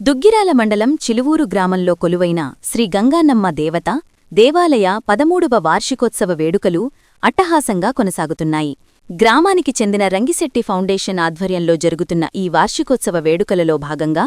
దుగ్గిరాల మండలం చిలువూరు గ్రామంలో కొలువైన శ్రీ గంగానమ్మ దేవత దేవాలయ 13వ వార్షికోత్సవ వేడుకలు అట్టహాసంగా కొనసాగుతున్నాయి. గ్రామానికి చెందిన రంగిశెట్టి ఫౌండేషన్ ఆధ్వర్యంలో జరుగుతున్న ఈ వార్షికోత్సవ వేడుకలలో భాగంగా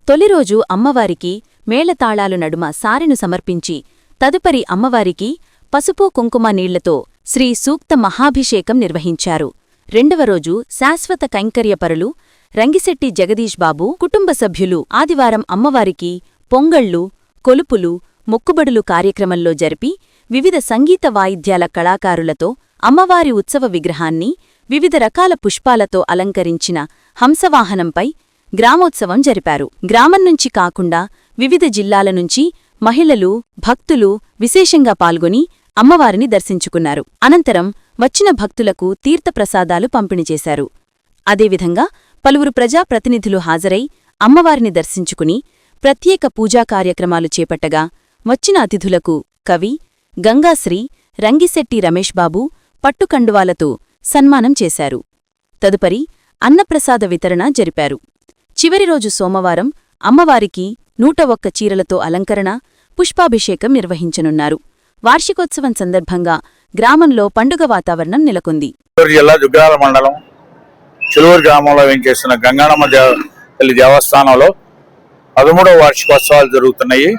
తొలిరోజు అమ్మవారికి మేళతాళాలు నడుమ సారెను సమర్పించి తదుపరి అమ్మవారికి పసుపు కుంకుమ నీళ్లతో శ్రీ సూక్త మహాభిషేకం నిర్వహించారు. రెండవ రోజు శాశ్వత కైంకర్యపరులు రంగిశెట్టి జగదీష్ బాబు కుటుంబ సభ్యులు ఆదివారం అమ్మవారికి పొంగళ్లు, కొలుపులు, మొక్కుబడులు కార్యక్రమంలో జరిపి వివిధ సంగీత వాయిద్యాల కళాకారులతో అమ్మవారి ఉత్సవ విగ్రహాన్ని వివిధ రకాల పుష్పాలతో అలంకరించిన హంసవాహనంపై గ్రామోత్సవం జరిపారు. గ్రామం నుంచి కాకుండా వివిధ జిల్లాల నుంచి మహిళలు, భక్తులు విశేషంగా పాల్గొని అమ్మవారిని దర్శించుకున్నారు. అనంతరం వచ్చిన భక్తులకు తీర్థప్రసాదాలు పంపిణీ చేశారు. అదేవిధంగా పలువురు ప్రజాప్రతినిధులు హాజరై అమ్మవారిని దర్శించుకుని ప్రత్యేక పూజా కార్యక్రమాలు చేపట్టగా వచ్చిన అతిథులకు కవి, గంగాశ్రీ, రంగిశెట్టి రమేష్ బాబు పట్టుకండువాలతో సన్మానం చేశారు. తదుపరి అన్నప్రసాద వితరణ జరిపారు. చివరి రోజు సోమవారం అమ్మవారికి 101 చీరలతో అలంకరణ, పుష్పాభిషేకం నిర్వహించనున్నారు. వార్షికోత్సవం సందర్భంగా గ్రామంలో పండుగ వాతావరణం నెలకొంది. జిల్లా దుగ్గిరాల మండలం చిలువూరు గ్రామంలో వెంచేస్తున్న గంగానమ్మ తల్లి దేవస్థానంలో 13వ వార్షికోత్సవాలు జరుగుతున్నాయి.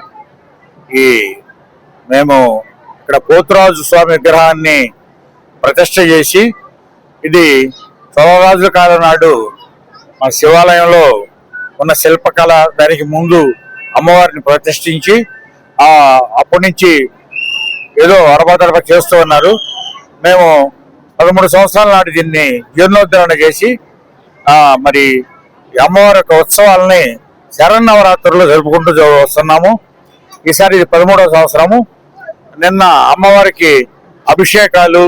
మేము ఇక్కడ పోతురాజు స్వామి విగ్రహాన్ని ప్రతిష్ఠ చేసి, ఇది చోళరాజుల కాలం నాడు మన శివాలయంలో ఉన్న శిల్పకళ, దానికి ముందు అమ్మవారిని ప్రతిష్ఠించి అప్పటి నుంచి ఏదో అడపదడప చేస్తూ ఉన్నారు. మేము 13 సంవత్సరాల నాటి దీన్ని జీర్ణోద్ధరణ చేసి మరి అమ్మవారి యొక్క ఉత్సవాలని శరన్నవరాత్రులు జరుపుకుంటూ వస్తున్నాము. ఈసారి ఇది 13వ సంవత్సరము. నిన్న అమ్మవారికి అభిషేకాలు,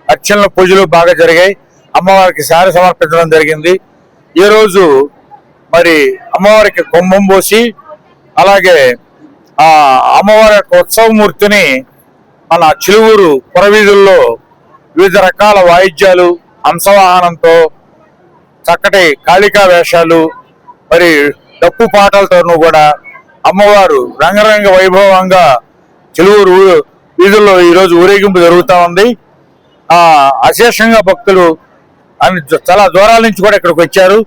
అర్చనలు, పూజలు బాగా జరిగాయి. అమ్మవారికి సారె సమర్పించడం జరిగింది. ఈరోజు మరి అమ్మవారికి కుంభం పోసి, అలాగే అమ్మవారి యొక్క ఉత్సవమూర్తిని మన చిలువూరు పురవీధుల్లో వివిధ రకాల వాయిద్యాలు, హంసవాహనంతో, చక్కటి కాళికా వేషాలు, మరి డప్పు పాటలతోనూ కూడా అమ్మవారు రంగరంగ వైభవంగా చిలువూరు వీధుల్లో ఈరోజు ఊరేగింపు జరుగుతూ ఉంది. అశేషంగా భక్తులు చాలా దూరాల నుంచి కూడా ఇక్కడికి వచ్చారు.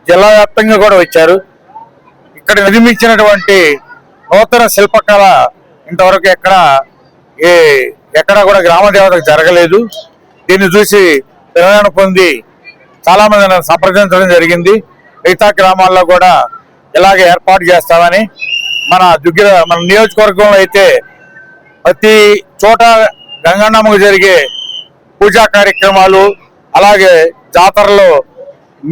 జిల్లా వ్యాప్తంగా కూడా వచ్చారు. ఇక్కడ నిర్మించినటువంటి నూతన శిల్పకళ ఇంతవరకు ఎక్కడా కూడా గ్రామదేవతకు జరగలేదు. దీన్ని చూసి ప్రేరణ పొంది చాలా మంది నన్ను సంప్రదించడం జరిగింది. మిగతా గ్రామాల్లో కూడా ఇలాగే ఏర్పాటు చేస్తామని, మన నియోజకవర్గంలో అయితే ప్రతి చోట గంగన్నమ్మకు జరిగే పూజా కార్యక్రమాలు, అలాగే జాతరలో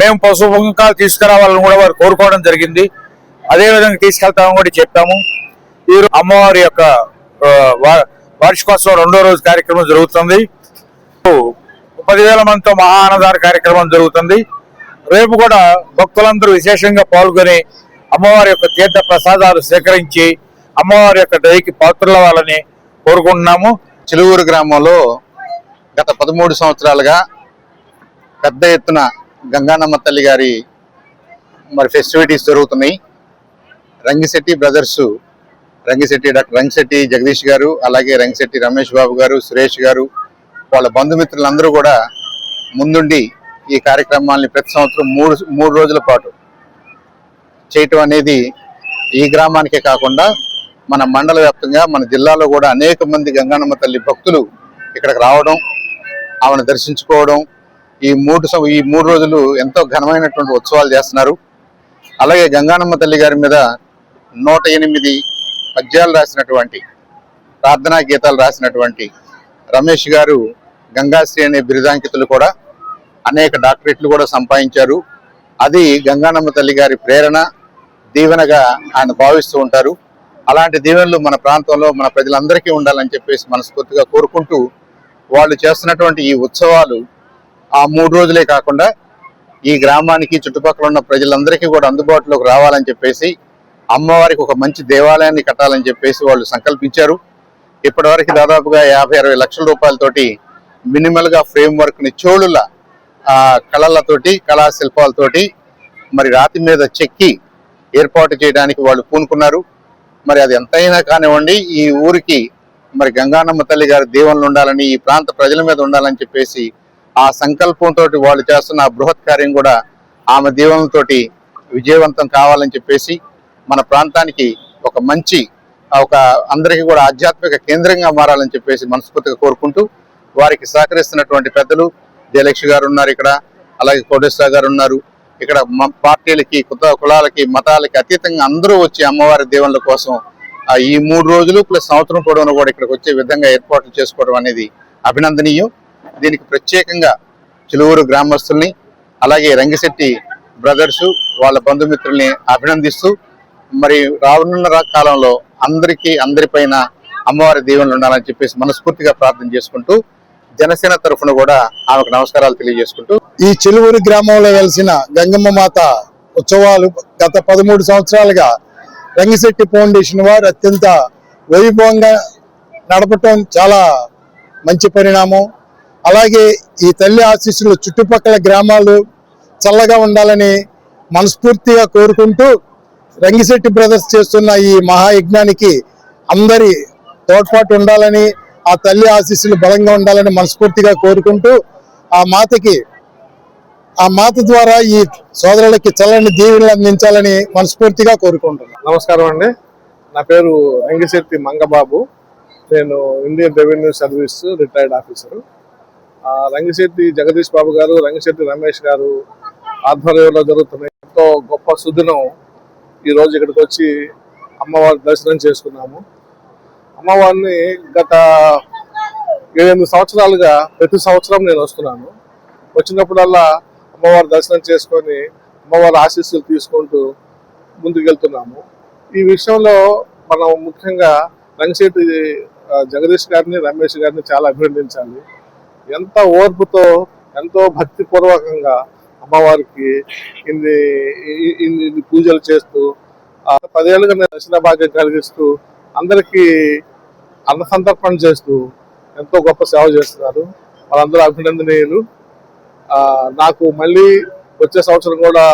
మేము పసుపు కుంకాలు తీసుకురావాలని కూడా వారు కోరుకోవడం జరిగింది. అదేవిధంగా తీసుకెళ్తామని కూడా చెప్పాము. ఈ అమ్మవారి యొక్క వార్షికోత్సవం 2వ రోజు కార్యక్రమం జరుగుతుంది. 10,000 మందితో మహా అన్నదాన కార్యక్రమం జరుగుతుంది. రేపు కూడా భక్తులందరూ విశేషంగా పాల్గొని అమ్మవారి యొక్క తీర్థ ప్రసాదాలు స్వీకరించి అమ్మవారి యొక్క దయకి పాత్రులవ్వాలని కోరుకుంటున్నాము. చిలువూరు గ్రామంలో గత 13 సంవత్సరాలుగా పెద్ద ఎత్తున గంగానమ్మ తల్లి గారి మరి ఫెస్టివిటీస్ జరుగుతున్నాయి. రంగిశెట్టి బ్రదర్స్, డాక్టర్ రంగిశెట్టి జగదీష్ గారు, అలాగే రంగిశెట్టి రమేష్ బాబు గారు, సురేష్ గారు, వాళ్ళ బంధుమిత్రులందరూ కూడా ముందుండి ఈ కార్యక్రమాల్ని ప్రతి సంవత్సరం మూడు రోజుల పాటు చేయటం అనేది ఈ గ్రామానికే కాకుండా మన మండల వ్యాప్తంగా, మన జిల్లాలో కూడా అనేక మంది గంగానమ్మ తల్లి భక్తులు ఇక్కడికి రావడం, ఆమెను దర్శించుకోవడం, ఈ మూడు రోజులు ఎంతో ఘనమైనటువంటి ఉత్సవాలు చేస్తున్నారు. అలాగే గంగానమ్మ తల్లి గారి మీద 108 పద్యాలు రాసినటువంటి, ప్రార్థనా గీతాలు రాసినటువంటి రమేష్ గారు గంగాశ్రీ అనే బిరుదాంకితులు కూడా అనేక డాక్టరేట్లు కూడా సంపాదించారు. అది గంగానమ్మ తల్లి గారి ప్రేరణ, దీవెనగా ఆయన భావిస్తూ ఉంటారు. అలాంటి దీవెనలు మన ప్రాంతంలో మన ప్రజలందరికీ ఉండాలని చెప్పేసి మనస్ఫూర్తిగా కోరుకుంటూ, వాళ్ళు చేస్తున్నటువంటి ఈ ఉత్సవాలు ఆ 3 రోజులే కాకుండా ఈ గ్రామానికి చుట్టుపక్కల ఉన్న ప్రజలందరికీ కూడా అందుబాటులోకి రావాలని చెప్పేసి, అమ్మవారికి ఒక మంచి దేవాలయాన్ని కట్టాలని చెప్పేసి వాళ్ళు సంకల్పించారు. ఇప్పటివరకు దాదాపుగా 50-60 లక్షల రూపాయలతోటి మినిమల్ గా ఫ్రేమ్ వర్క్ ని చోళుల కళలతోటి, కళా శిల్పాలతోటి మరి రాతి మీద చెక్కి ఏర్పాటు చేయడానికి వాళ్ళు పూనుకున్నారు. మరి అది ఎంతైనా కానివ్వండి, ఈ ఊరికి మరి గంగానమ్మ తల్లి గారి దీవెనలు ఉండాలని, ఈ ప్రాంత ప్రజల మీద ఉండాలని చెప్పేసి ఆ సంకల్పంతో వాళ్ళు చేస్తున్న ఆ బృహత్ కార్యం కూడా ఆమె దీవెనలతోటి విజయవంతం కావాలని చెప్పేసి మన ప్రాంతానికి ఒక మంచి ఒక అందరికీ కూడా ఆధ్యాత్మిక కేంద్రంగా మారాలని చెప్పేసి మనస్ఫూర్తిగా కోరుకుంటూ, వారికి సహకరిస్తున్నటువంటి పెద్దలు జయలక్ష్మి గారు ఉన్నారు ఇక్కడ, అలాగే కోటేశ్వర గారు ఉన్నారు ఇక్కడ. పార్టీలకి కులాలకి మతాలకి అతీతంగా అందరూ వచ్చి అమ్మవారి దేవుళ్ళ కోసం ఈ 3 రోజులు ప్లస్ సంవత్సరం పొడవునా కూడా ఇక్కడికి వచ్చే విధంగా ఏర్పాట్లు చేసుకోవడం అనేది అభినందనీయం. దీనికి ప్రత్యేకంగా చిలువూరు గ్రామస్తుల్ని అలాగే రంగిశెట్టి బ్రదర్స్ వాళ్ళ బంధుమిత్రుల్ని అభినందిస్తూ, మరి రానున్న కాలంలో అందరిపైన అమ్మవారి దీవెనలు ఉండాలని చెప్పేసి మనస్ఫూర్తిగా ప్రార్థన చేసుకుంటూ, జనసేన తరఫున కూడా ఆమెకు నమస్కారాలు తెలియజేసుకుంటూ, ఈ చిలువూరు గ్రామంలో వెలిసిన గంగమ్మ మాత ఉత్సవాలు గత 13 సంవత్సరాలుగా రంగిశెట్టి ఫౌండేషన్ వారు అత్యంత వైభవంగా నడపటం చాలా మంచి పరిణామం. అలాగే ఈ తల్లి ఆశీస్సులు చుట్టుపక్కల గ్రామాలు చల్లగా ఉండాలని మనస్ఫూర్తిగా కోరుకుంటూ, రంగిశెట్టి బ్రదర్స్ చేస్తున్న ఈ మహాయజ్ఞానికి అందరి తోడ్పాటు ఉండాలని, ఆ తల్లి ఆశీస్సులు బలంగా ఉండాలని మనస్ఫూర్తిగా కోరుకుంటూ, ఆ మాత ద్వారా ఈ సోదరులకి చల్లని దీవెనలు అందించాలని మనస్ఫూర్తిగా కోరుకుంటున్నాను. నమస్కారం అండి. నా పేరు రంగిశెట్టి మంగబాబు. నేను Indian revenue service retired officer. Rangisetti Jagadish Babu గారు, రంగిశెట్టి రమేష్ గారు ఆధ్వర్యంలో జరుగుతున్న ఎంతో గొప్ప సుదినం ఈరోజు ఇక్కడికి వచ్చి అమ్మవారి దర్శనం చేసుకున్నాము. అమ్మవారిని గత 7-8 సంవత్సరాలుగా ప్రతి సంవత్సరం నేను వస్తున్నాను. వచ్చినప్పుడల్లా అమ్మవారి దర్శనం చేసుకొని అమ్మవారి ఆశీస్సులు తీసుకుంటూ ముందుకెళ్తున్నాము. ఈ విషయంలో మనం ముఖ్యంగా రంగిశెట్టి జగదీష్ గారిని, రమేష్ గారిని చాలా అభినందించాలి. ఎంత ఓర్పుతో, ఎంతో భక్తిపూర్వకంగా అమ్మవారికి ఇన్ని పూజలు చేస్తూ 10 ఏళ్ళుగా దర్శన భాగ్యం కలిగిస్తూ అందరికీ అన్న సంతర్పణ చేస్తూ ఎంతో గొప్ప సేవ చేస్తున్నారు. వాళ్ళందరూ అభినందనీయులు. నాకు మళ్ళీ వచ్చే సంవత్సరం కూడా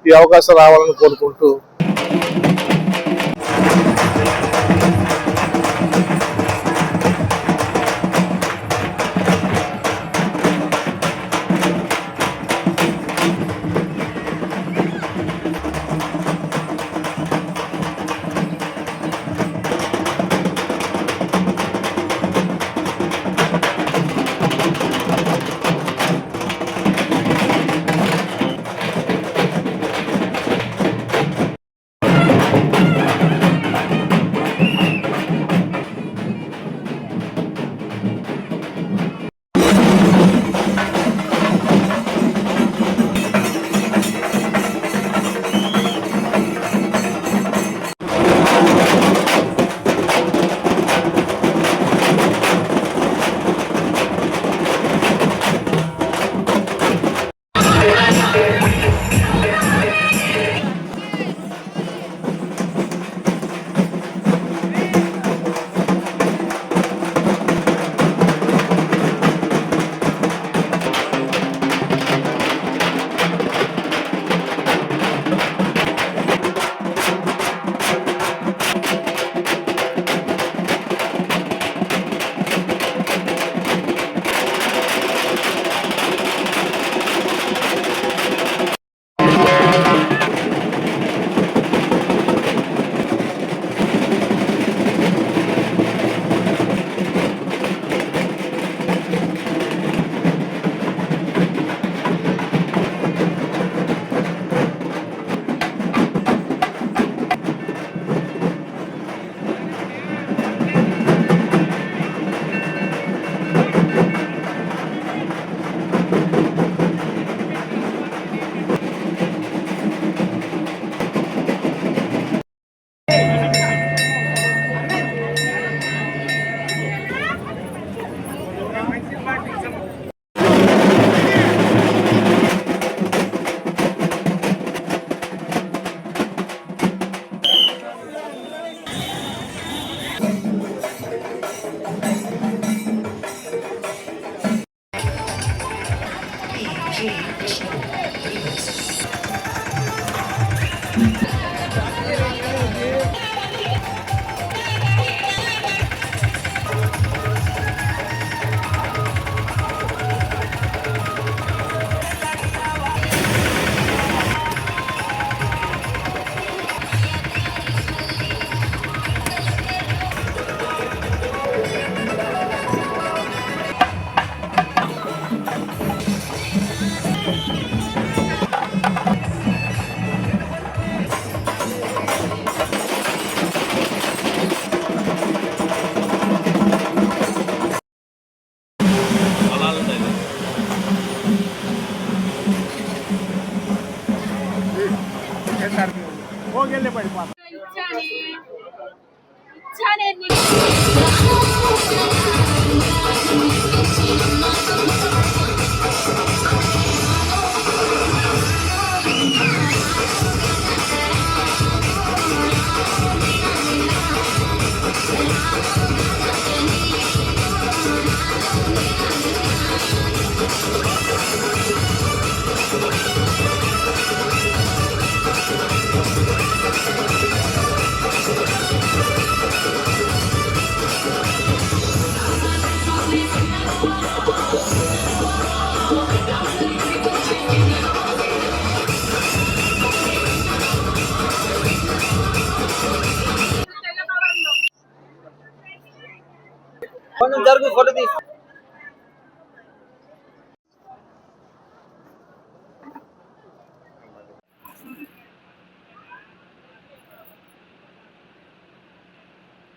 ఈ అవకాశం రావాలని కోరుకుంటూ కొంచెం జరుగు ఫోటో తీసి